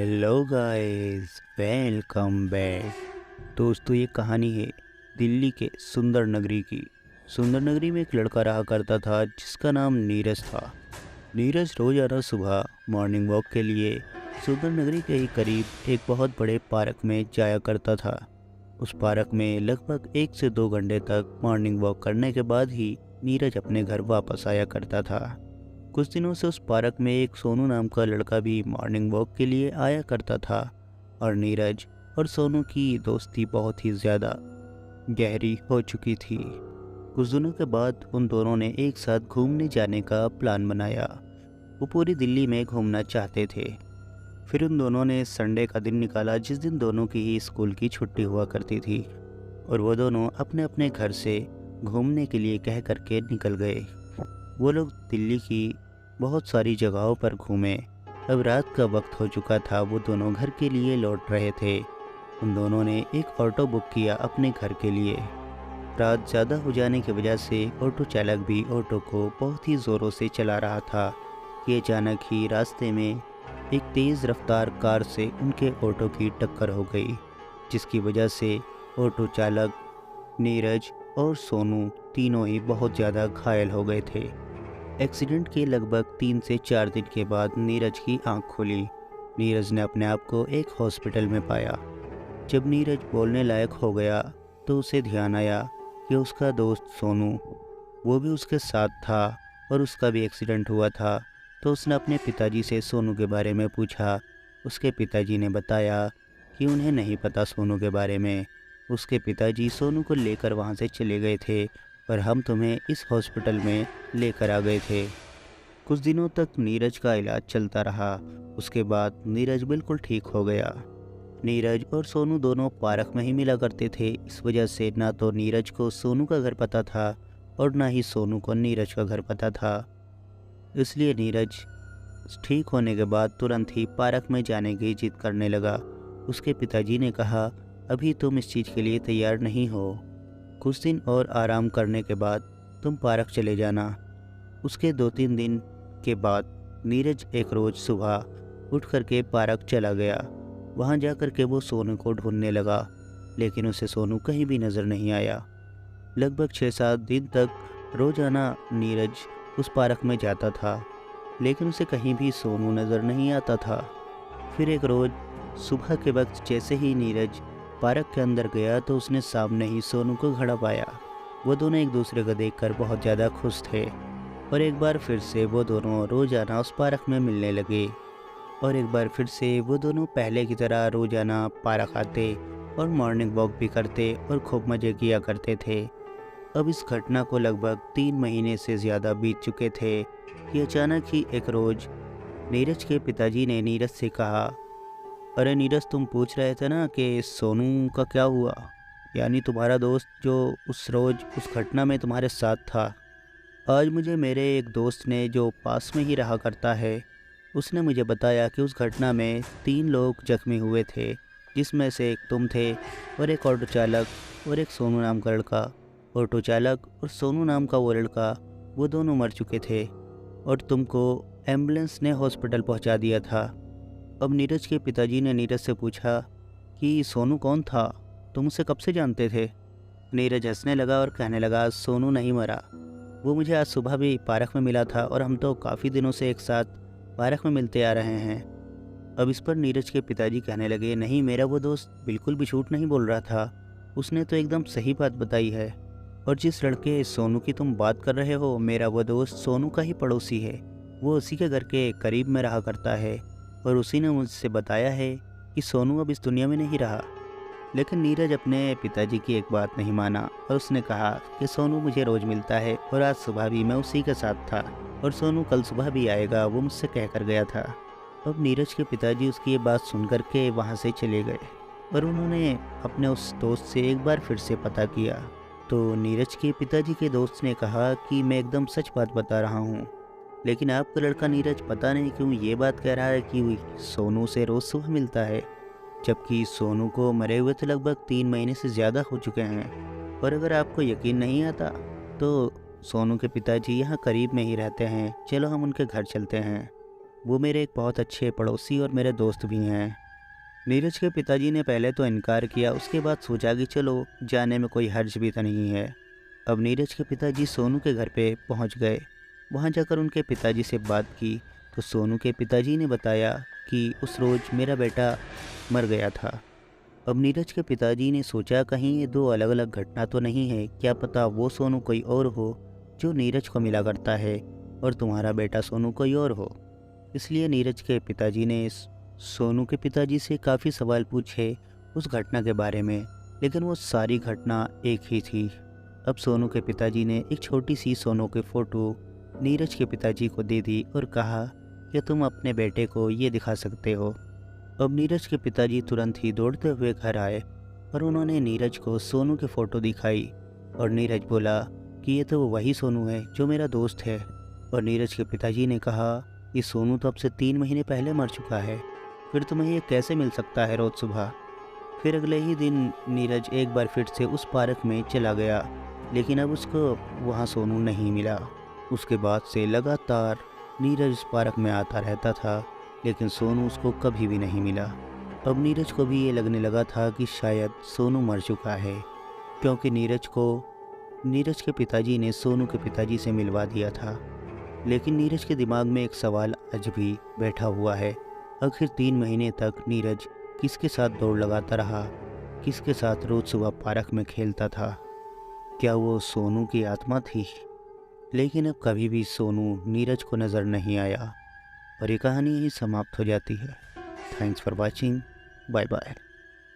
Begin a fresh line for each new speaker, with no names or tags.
Hello guys, welcome back. दोस्तों, ये कहानी है दिल्ली के सुंदर नगरी की। सुंदर नगरी में एक लड़का रहा करता था जिसका नाम नीरज था। नीरज रोजाना सुबह मॉर्निंग वॉक के लिए सुंदर नगरी के ही करीब एक बहुत बड़े पार्क में जाया करता था। उस पार्क में लगभग 1 से 2 घंटे तक मॉर्निंग वॉक करने के बाद ही नीरज अपने घर वापस आया करता था। कुछ दिनों से उस पार्क में एक सोनू नाम का लड़का भी मॉर्निंग वॉक के लिए आया करता था और नीरज और सोनू की दोस्ती बहुत ही ज़्यादा गहरी हो चुकी थी। कुछ दिनों के बाद उन दोनों ने एक साथ घूमने जाने का प्लान बनाया। वो पूरी दिल्ली में घूमना चाहते थे। फिर उन दोनों ने संडे का दिन निकाला जिस दिन दोनों की ही स्कूल की छुट्टी हुआ करती थी और वो दोनों अपने अपने घर से घूमने के लिए कह करके निकल गए। वो लोग दिल्ली की बहुत सारी जगहों पर घूमे। अब रात का वक्त हो चुका था, वो दोनों घर के लिए लौट रहे थे। उन दोनों ने एक ऑटो बुक किया अपने घर के लिए। रात ज़्यादा हो जाने की वजह से ऑटो चालक भी ऑटो को बहुत ही ज़ोरों से चला रहा था कि अचानक ही रास्ते में एक तेज़ रफ्तार कार से उनके ऑटो की टक्कर हो गई, जिसकी वजह से ऑटो चालक, नीरज और सोनू तीनों ही बहुत ज़्यादा घायल हो गए थे। एक्सीडेंट के लगभग 3 से 4 दिन के बाद नीरज की आंख खुली। नीरज ने अपने आप को एक हॉस्पिटल में पाया। जब नीरज बोलने लायक हो गया तो उसे ध्यान आया कि उसका दोस्त सोनू, वो भी उसके साथ था और उसका भी एक्सीडेंट हुआ था। तो उसने अपने पिताजी से सोनू के बारे में पूछा। उसके पिताजी ने बताया कि उन्हें नहीं पता सोनू के बारे में। उसके पिताजी सोनू को लेकर वहाँ से चले गए थे और हम तुम्हें इस हॉस्पिटल में लेकर आ गए थे। कुछ दिनों तक नीरज का इलाज चलता रहा। उसके बाद नीरज बिल्कुल ठीक हो गया। नीरज और सोनू दोनों पार्क में ही मिला करते थे। इस वजह से ना तो नीरज को सोनू का घर पता था और ना ही सोनू को नीरज का घर पता था। इसलिए नीरज ठीक होने के बाद तुरंत ही पार्क में जाने की जिद करने लगा। उसके पिताजी ने कहा, अभी तुम इस चीज़ के लिए तैयार नहीं हो। कुछ दिन और आराम करने के बाद तुम पार्क चले जाना। उसके 2-3 दिन के बाद नीरज एक रोज़ सुबह उठ करके पार्क चला गया। वहाँ जा कर के वो सोनू को ढूंढने लगा, लेकिन उसे सोनू कहीं भी नज़र नहीं आया। लगभग 6-7 दिन तक रोज़ाना नीरज उस पार्क में जाता था, लेकिन उसे कहीं भी सोनू नज़र नहीं आता था। फिर एक रोज़ सुबह के वक्त जैसे ही नीरज पार्क के अंदर गया तो उसने सामने ही सोनू को खड़ा पाया। वो दोनों एक दूसरे को देखकर बहुत ज़्यादा खुश थे और एक बार फिर से वो दोनों रोज़ाना उस पार्क में मिलने लगे। और एक बार फिर से वो दोनों पहले की तरह रोज़ाना पार्क आते और मॉर्निंग वॉक भी करते और खूब मज़े किया करते थे। अब इस घटना को लगभग 3 महीने से ज़्यादा बीत चुके थे कि अचानक ही एक रोज़ नीरज के पिताजी ने नीरज से कहा, अरे नीरज, तुम पूछ रहे थे ना कि सोनू का क्या हुआ, यानी तुम्हारा दोस्त जो उस रोज़ उस घटना में तुम्हारे साथ था। आज मुझे मेरे एक दोस्त ने जो पास में ही रहा करता है, उसने मुझे बताया कि उस घटना में 3 लोग जख्मी हुए थे, जिसमें से एक तुम थे और एक ऑटो चालक और एक सोनू नाम का लड़का। ऑटो चालक और सोनू नाम का वो लड़का, वो दोनों मर चुके थे और तुमको एम्बुलेंस ने हॉस्पिटल पहुंचा दिया था। अब नीरज के पिताजी ने नीरज से पूछा कि सोनू कौन था, तुम उसे कब से जानते थे? नीरज हंसने लगा और कहने लगा, सोनू नहीं मरा, वो मुझे आज सुबह भी पार्क में मिला था और हम तो काफ़ी दिनों से एक साथ पार्क में मिलते आ रहे हैं। अब इस पर नीरज के पिताजी कहने लगे, नहीं, मेरा वो दोस्त बिल्कुल भी झूठ नहीं बोल रहा था, उसने तो एकदम सही बात बताई है। और जिस लड़के सोनू की तुम बात कर रहे हो, मेरा वो दोस्त सोनू का ही पड़ोसी है। वो उसी के घर के करीब में रहा करता है और उसी ने मुझसे बताया है कि सोनू अब इस दुनिया में नहीं रहा। लेकिन नीरज अपने पिताजी की एक बात नहीं माना और उसने कहा कि सोनू मुझे रोज़ मिलता है और आज सुबह भी मैं उसी के साथ था और सोनू कल सुबह भी आएगा, वो मुझसे कह कर गया था। अब नीरज के पिताजी उसकी ये बात सुन कर के वहाँ से चले गए और उन्होंने अपने उस दोस्त से एक बार फिर से पता किया। तो नीरज के पिताजी के दोस्त ने कहा कि मैं एकदम सच बात बता रहा हूँ, लेकिन आपका लड़का नीरज पता नहीं क्यों ये बात कह रहा है कि सोनू से रोज़ सुबह मिलता है, जबकि सोनू को मरे हुए तो लगभग 3 महीने से ज़्यादा हो चुके हैं। और अगर आपको यकीन नहीं आता तो सोनू के पिताजी यहाँ करीब में ही रहते हैं, चलो हम उनके घर चलते हैं। वो मेरे एक बहुत अच्छे पड़ोसी और मेरे दोस्त भी हैं। नीरज के पिताजी ने पहले तो इनकार किया, उसके बाद सोचा कि चलो जाने में कोई हर्ज भी तो नहीं है। अब नीरज के पिताजी सोनू के घर पे पहुंच गए। वहां जाकर उनके पिताजी से बात की तो सोनू के पिताजी ने बताया कि उस रोज़ मेरा बेटा मर गया था। अब नीरज के पिताजी ने सोचा कहीं ये दो अलग अलग घटना तो नहीं है, क्या पता वो सोनू कोई और हो जो नीरज को मिला करता है और तुम्हारा बेटा सोनू कोई और हो। इसलिए नीरज के पिताजी ने सोनू के पिताजी से काफ़ी सवाल पूछे उस घटना के बारे में, लेकिन वो सारी घटना एक ही थी। अब सोनू के पिताजी ने एक छोटी सी सोनू की फ़ोटो नीरज के पिताजी को दे दी और कहा कि तुम अपने बेटे को ये दिखा सकते हो। अब नीरज के पिताजी तुरंत ही दौड़ते हुए घर आए और उन्होंने नीरज को सोनू की फ़ोटो दिखाई और नीरज बोला कि ये तो वही सोनू है जो मेरा दोस्त है। और नीरज के पिताजी ने कहा ये सोनू तो अब से 3 महीने पहले मर चुका है, फिर तुम्हें ये कैसे मिल सकता है रोज़ सुबह। फिर अगले ही दिन नीरज एक बार फिर से उस पार्क में चला गया, लेकिन अब उसको वहाँ सोनू नहीं मिला। उसके बाद से लगातार नीरज उस पार्क में आता रहता था, लेकिन सोनू उसको कभी भी नहीं मिला। अब नीरज को भी ये लगने लगा था कि शायद सोनू मर चुका है, क्योंकि नीरज के पिताजी ने सोनू के पिताजी से मिलवा दिया था। लेकिन नीरज के दिमाग में एक सवाल आज भी बैठा हुआ है, आखिर 3 महीने तक नीरज किसके साथ दौड़ लगाता रहा, किसके साथ रोज़ सुबह पार्क में खेलता था। क्या वो सोनू की आत्मा थी? लेकिन अब कभी भी सोनू नीरज को नज़र नहीं आया और ये कहानी ही समाप्त हो जाती है। Thanks for watching, bye bye.